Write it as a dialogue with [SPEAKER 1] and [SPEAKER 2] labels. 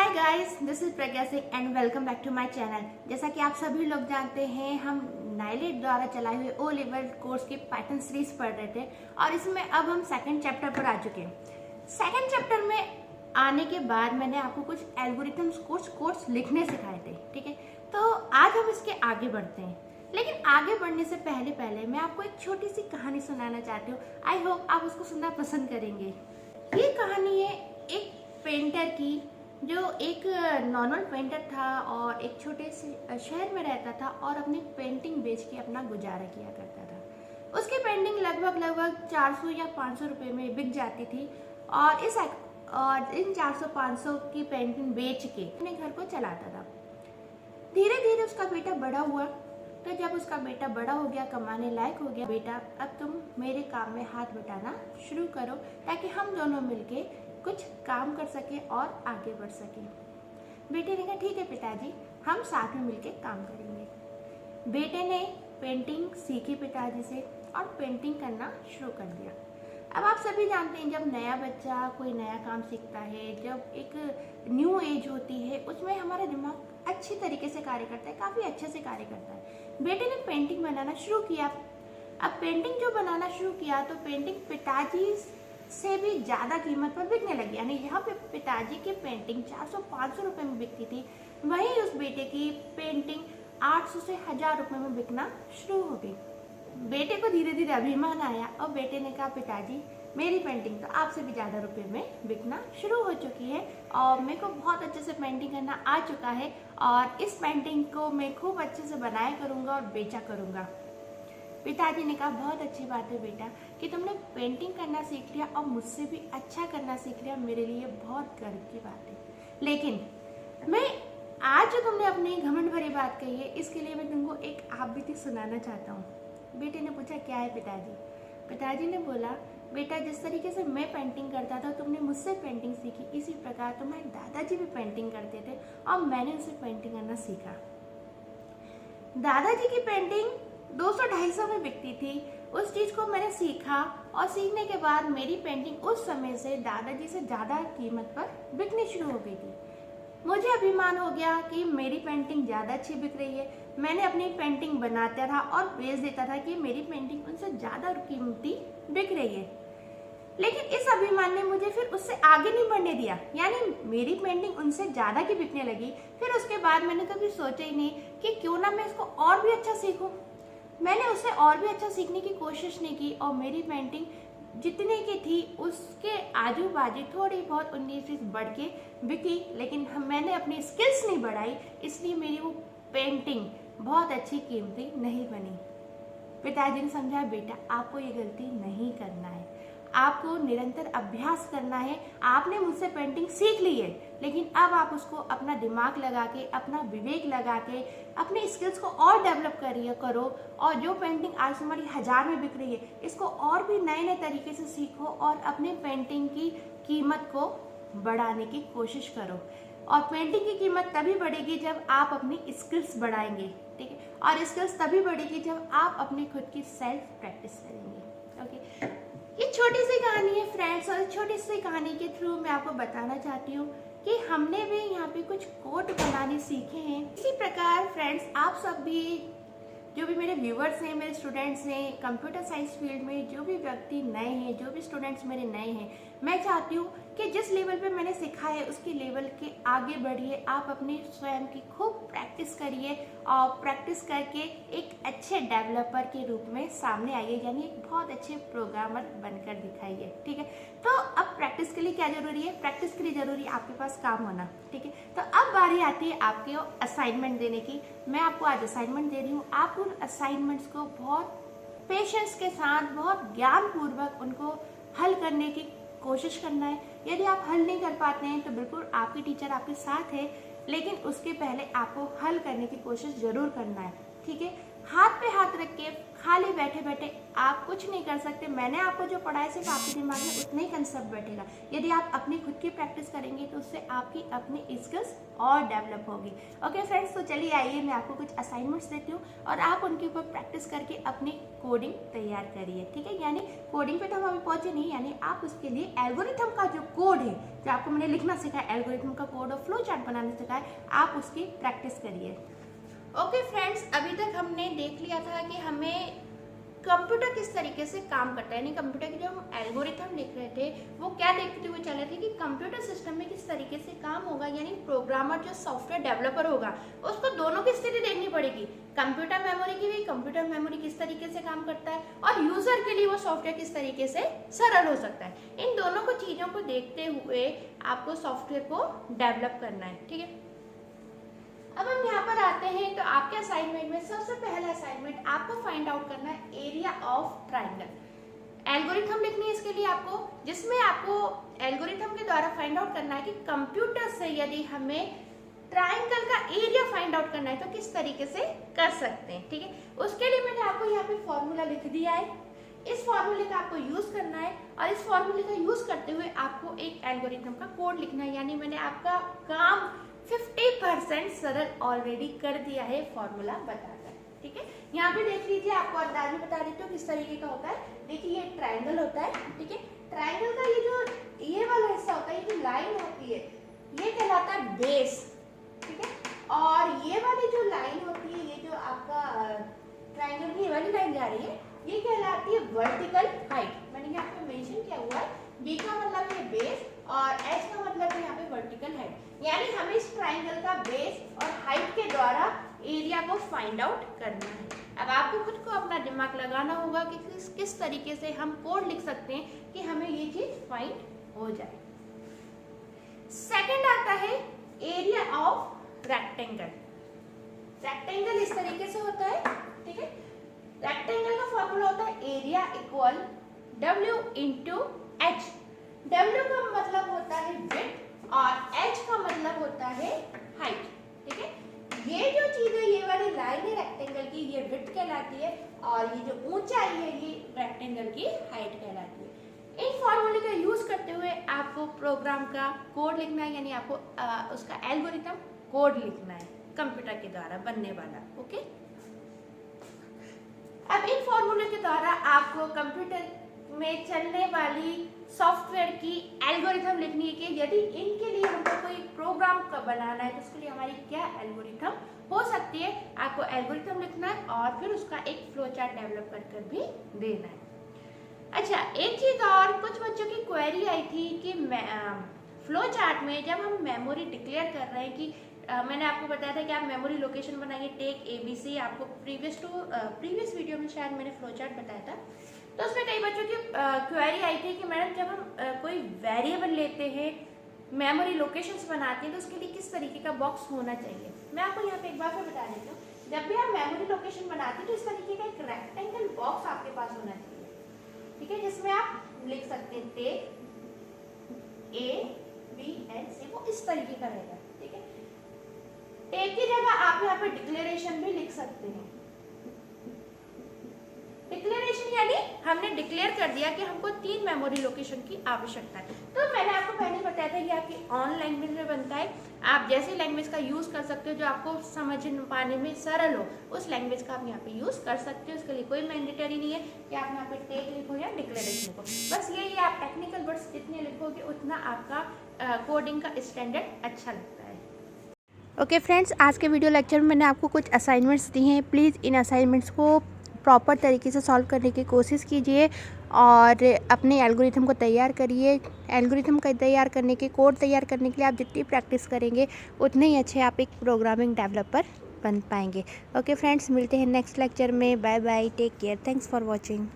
[SPEAKER 1] Hi guys, this is Pragya Singh and welcome back to my channel. जैसा कि आप सभी लोग जानते हैं, हम नाइलेट द्वारा चलाए हुए ओ लेवल कोर्स की पाइथन सीरीज पढ़ रहे थे और इसमें अब हम सेकंड चैप्टर पर आ चुके हैं। सेकंड चैप्टर में आने के बाद मैंने आपको कुछ एल्गोरिथम्स कोर्स लिखने सिखाए थे, ठीक है। तो आज हम इसके आगे बढ़ते हैं, लेकिन आगे बढ़ने से पहले मैं आपको एक छोटी सी कहानी सुनाना चाहती हूँ। आई होप आप उसको सुनना पसंद करेंगे। ये कहानी है एक पेंटर की, जो एक नॉर्मल पेंटर था और एक छोटे से शहर में रहता था और अपनी पेंटिंग बेच के अपना गुजारा किया करता था। उसकी पेंटिंग लगभग 400 या 500 रुपए में बिक जाती थी और इन 400-500 की पेंटिंग बेच के अपने घर को चलाता था। धीरे धीरे उसका बेटा बड़ा हुआ, तो जब उसका बेटा बड़ा हो गया, कमाने लायक हो गया, बेटा अब तुम मेरे काम में हाथ बटाना शुरू करो ताकि हम दोनों मिलके कुछ काम कर सके और आगे बढ़ सके। बेटे ने कहा ठीक है पिताजी, हम साथ में मिलके काम करेंगे। बेटे ने पेंटिंग सीखी पिताजी से और पेंटिंग करना शुरू कर दिया। अब आप सभी जानते हैं, जब नया बच्चा कोई नया काम सीखता है, जब एक न्यू एज होती है, उसमें हमारा दिमाग अच्छी तरीके से कार्य करता है, काफ़ी अच्छे से कार्य करता है। बेटे ने पेंटिंग बनाना शुरू किया। अब पेंटिंग जो बनाना शुरू किया तो पेंटिंग पिताजी से भी ज़्यादा कीमत पर बिकने लगी। यानी यहाँ पे पिताजी की पेंटिंग 400-500 रुपये में बिकती थी, वहीं उस बेटे की पेंटिंग 800 से 1000 रुपये में बिकना शुरू हो गई। बेटे को धीरे धीरे अभिमान आया और बेटे ने कहा पिताजी, मेरी पेंटिंग तो आपसे भी ज़्यादा रुपये में बिकना शुरू हो चुकी है और मेरे को बहुत अच्छे से पेंटिंग करना आ चुका है और इस पेंटिंग को मैं खूब अच्छे से बनाया करूँगा और बेचा करूँगा। पिताजी ने कहा बहुत अच्छी बात है बेटा कि तुमने पेंटिंग करना सीख लिया और मुझसे भी अच्छा करना सीख लिया, मेरे लिए बहुत गर्व की बात है। लेकिन मैं आज जो तुमने अपनी घमंड भरी बात कही है, इसके लिए मैं तुमको एक आप बीती सुनाना चाहता हूँ। बेटे ने पूछा क्या है पिताजी? पिताजी ने बोला बेटा, जिस तरीके से मैं पेंटिंग करता था, तुमने मुझसे पेंटिंग सीखी, इसी प्रकार तुम्हारे दादाजी भी पेंटिंग करते थे और मैंने उनसे पेंटिंग करना सीखा। दादाजी की पेंटिंग 200-250 में बिकती थी। उस चीज़ को मैंने सीखा और सीखने के बाद मेरी पेंटिंग उस समय से दादाजी से ज़्यादा कीमत पर बिकनी शुरू हो गई थी। मुझे अभिमान हो गया कि मेरी पेंटिंग ज़्यादा अच्छी बिक रही है। मैंने अपनी पेंटिंग बनाता था और बेच देता था कि मेरी पेंटिंग उनसे ज़्यादा कीमती बिक रही है। लेकिन इस अभिमान ने मुझे फिर उससे आगे नहीं बढ़ने दिया, यानी मेरी पेंटिंग उनसे ज़्यादा की बिकने लगी। फिर उसके बाद मैंने कभी सोचा ही नहीं कि क्यों ना मैं इसको और भी अच्छा सीखूं। मैंने उससे और भी अच्छा सीखने की कोशिश नहीं की और मेरी पेंटिंग जितने की थी उसके आजू बाजू थोड़ी बहुत 19-20 बढ़ के बिकी, लेकिन मैंने अपनी स्किल्स नहीं बढ़ाई, इसलिए मेरी वो पेंटिंग बहुत अच्छी कीमती नहीं बनी। पिताजी ने समझाया बेटा, आपको ये गलती नहीं करना है, आपको निरंतर अभ्यास करना है। आपने मुझसे पेंटिंग सीख ली है, लेकिन अब आप उसको अपना दिमाग लगा के, अपना विवेक लगा के अपने स्किल्स को और डेवलप करो और जो पेंटिंग आज तुम्हारी 1000 में बिक रही है, इसको और भी नए नए तरीके से सीखो और अपने पेंटिंग की कीमत को बढ़ाने की कोशिश करो। और पेंटिंग की कीमत तभी बढ़ेगी जब आप अपनी स्किल्स बढ़ाएंगे, ठीक है। और स्किल्स तभी बढ़ेगी जब आप अपनी खुद की सेल्फ प्रैक्टिस करेंगे। ओके, ये छोटी सी कहानी है फ्रेंड्स, और छोटी सी कहानी के थ्रू मैं आपको बताना चाहती हूँ कि हमने भी यहाँ पे कुछ कोड बनाने सीखे हैं। इसी प्रकार फ्रेंड्स, आप सब भी, जो भी मेरे व्यूअर्स हैं, मेरे स्टूडेंट्स हैं, कंप्यूटर साइंस फील्ड में जो भी व्यक्ति नए हैं, जो भी स्टूडेंट्स मेरे नए हैं, मैं चाहती हूँ कि जिस लेवल पे मैंने सीखा है उसके लेवल के आगे बढ़िए। आप अपनी स्वयं की खूब प्रैक्टिस करिए और प्रैक्टिस करके एक अच्छे डेवलपर के रूप में सामने आइए, यानी एक बहुत अच्छे प्रोग्रामर बनकर दिखाइए, ठीक है। तो अब प्रैक्टिस के लिए क्या जरूरी है? प्रैक्टिस के लिए जरूरी है आपके पास काम होना, ठीक है। तो अब बारी आती है आपके असाइनमेंट देने की। मैं आपको आज असाइनमेंट दे रही हूँ। आप उन असाइनमेंट्स को बहुत पेशेंस के साथ, बहुत ज्ञानपूर्वक उनको हल करने की कोशिश करना है। यदि आप हल नहीं कर पाते हैं तो बिल्कुल आपकी टीचर आपके साथ है, लेकिन उसके पहले आपको हल करने की कोशिश जरूर करना है, ठीक है। हाथ पे हाथ रख के खाली बैठे बैठे आप कुछ नहीं कर सकते। मैंने आपको जो पढ़ाया सिर्फ आपके दिमाग में उतना ही कंसेप्ट बैठेगा। यदि आप अपनी खुद की प्रैक्टिस करेंगे तो उससे आपकी अपनी स्किल्स और डेवलप होगी। ओके फ्रेंड्स, तो चलिए आइए मैं आपको कुछ असाइनमेंट्स देती हूँ और आप उनके ऊपर प्रैक्टिस करके अपनी कोडिंग तैयार करिए। ठीक है, यानी कोडिंग पे तो हम अभी पहुंचे नहीं, यानी आप उसके लिए एल्गोरिथम का जो कोड है, जो आपको मैंने लिखना सिखाया, एल्गोरिथम का कोड और फ्लो चार्ट बनाना सिखाया, आप उसकी प्रैक्टिस करिए। ओके फ्रेंड्स, अभी तक हमने देख लिया था कि हमें कंप्यूटर किस तरीके से काम करता है, यानी कंप्यूटर की जो हम एल्गोरिथम लिख रहे थे वो क्या देखते हुए चले थे कि कंप्यूटर सिस्टम में किस तरीके से काम होगा, यानी प्रोग्रामर जो सॉफ्टवेयर डेवलपर होगा उसको दोनों की स्थिति देखनी पड़ेगी। कंप्यूटर मेमोरी की भी, कंप्यूटर मेमोरी किस तरीके से काम करता है और यूजर के लिए वो सॉफ्टवेयर किस तरीके से सरल हो सकता है। इन दोनों को चीजों को देखते हुए आपको सॉफ्टवेयर को डेवलप करना है। ठीक है, अब हम यहाँ पर आते हैं तो आपके असाइनमेंट में सबसे पहला असाइनमेंट आपको फाइंड आउट करना है एरिया ऑफ ट्राइंगल। एल्गोरिथम लिखनी है इसके लिए आपको, जिसमें आपको एल्गोरिथम के द्वारा फाइंड आउट करना है कि कंप्यूटर से यदि हमें ट्राइंगल का एरिया फाइंड आउट करना है तो किस तरीके से कर सकते हैं। ठीक है, उसके लिए मैंने आपको यहाँ पे फॉर्मूला लिख दिया है। इस फॉर्मूले का आपको यूज करना है और इस फॉर्मूले का यूज करते हुए आपको एक एल्गोरिथम का कोड लिखना है, यानी मैंने आपका काम 50% सरल ऑलरेडी कर दिया है फॉर्मूला बताकर। ठीक है, यहाँ पे देख लीजिए, आपको अंदाज में बता देती हूँ किस तरीके का होता है। देखिए ये ट्राइंगल होता है। ठीक है, ट्राइंगल का ये वाला हिस्सा होता है, ये जो लाइन होती है ये कहलाता है बेस। ठीक है, और ये वाली जो लाइन होती है, ये जो आपका ट्राइंगल की ये वाली लाइन जा रही है, ये कहलाती है वर्टिकल हाइट। मैंने यहाँ पे मेंशन किया हुआ है, बी का मतलब है बेस और एच का मतलब है यहाँ पे वर्टिकल हाइट, यानी हमें इस ट्राइंगल का बेस और हाइट के द्वारा एरिया को फाइंड आउट करना है। अब आपको खुद को अपना दिमाग लगाना होगा कि किस तरीके से हम कोड लिख सकते हैं कि हमें ये चीज फाइंड हो जाए। सेकंड आता है एरिया ऑफ रेक्टेंगल। रेक्टेंगल इस तरीके से होता है। ठीक है, रेक्टेंगल का फॉर्मूला होता है area equal W into H. W का मतलब होता है विड्थ और H का मतलब होता है हाइट। ठीक है, ये जो चीज है, ये वाली लाइन है रेक्टेंगल की, ये विड्थ कहलाती है और ये जो ऊंचाई है ये रेक्टेंगल की हाइट कहलाती है। इन फॉर्मूले का यूज करते हुए आपको प्रोग्राम का कोड लिखना है, यानी आपको उसका एल्गोरिथम कोड लिखना है कंप्यूटर के द्वारा बनने वाला। ओके, अब इन फॉर्मूले के द्वारा आपको कंप्यूटर में चलने वाली सॉफ्टवेयर की एल्गोरिथम लिखनी है कि यदि इनके लिए हमको कोई प्रोग्राम का बनाना है तो उसके लिए हमारी क्या एल्गोरिथम हो सकती है। आपको एल्गोरिथम लिखना है और फिर उसका एक फ्लो चार्ट डेवलप कर भी देना है। अच्छा, एक चीज और, कुछ बच्चों की क्वेरी आई थी कि फ्लो चार्ट में जब हम मेमोरी डिक्लेयर कर रहे हैं कि मैंने आपको बताया था कि आप मेमोरी लोकेशन बनाइए टेक ABC, आपको प्रीवियस वीडियो में शायद मैंने फ्लो चार्ट बताया था। तो उसमें कई बच्चों की क्वेरी आई थी कि मैडम जब हम कोई वेरिएबल लेते हैं, मेमोरी लोकेशंस बनाते हैं, तो उसके लिए किस तरीके का बॉक्स होना चाहिए। मैं आपको यहाँ पे एक बार फिर बता देती हूँ, जब भी आप मेमोरी लोकेशन बनाते हैं तो इस तरीके का एक रेक्टेंगल बॉक्स आपके पास होना चाहिए। ठीक है, जिसमें आप लिख सकते हैं टेक ABC, वो इस तरीके का रहेगा। ठीक है, टेक की जगह आप यहाँ पे डिक्लेरेशन भी लिख सकते हैं। डिक्लेरेशन यानी हमने डिक्लेयर कर दिया कि हमको 3 मेमोरी लोकेशन की आवश्यकता है। तो मैंने आपको पहले बताया था कि आपकी ऑन लैंग्वेज में बनता है, आप जैसे लैंग्वेज का यूज कर सकते हो जो आपको समझ पाने में सरल हो, उस लैंग्वेज का आप यहाँ पे यूज कर सकते हो। उसके लिए कोई मैंडेटरी नहीं है कि आप यहाँ पे टेक लिखो या डिक्लेरेशन लिखो, बस यही आप टेक्निकल वर्ड्स जितने लिखोगे उतना आपका कोडिंग का स्टैंडर्ड अच्छा लगता है। ओके फ्रेंड्स, आज के वीडियो लेक्चर में मैंने आपको कुछ असाइनमेंट्स दी हैं। प्लीज़ इन असाइनमेंट्स को प्रॉपर तरीके से सॉल्व करने की कोशिश कीजिए और अपने एल्गोरिथम को तैयार करिए। एल्गोरिथम का तैयार करने के, कोड तैयार करने के लिए आप जितनी प्रैक्टिस करेंगे उतने ही अच्छे आप एक प्रोग्रामिंग डेवलपर बन पाएंगे। ओके फ्रेंड्स, मिलते हैं नेक्स्ट लेक्चर में। Bye bye, take care, thanks for watching.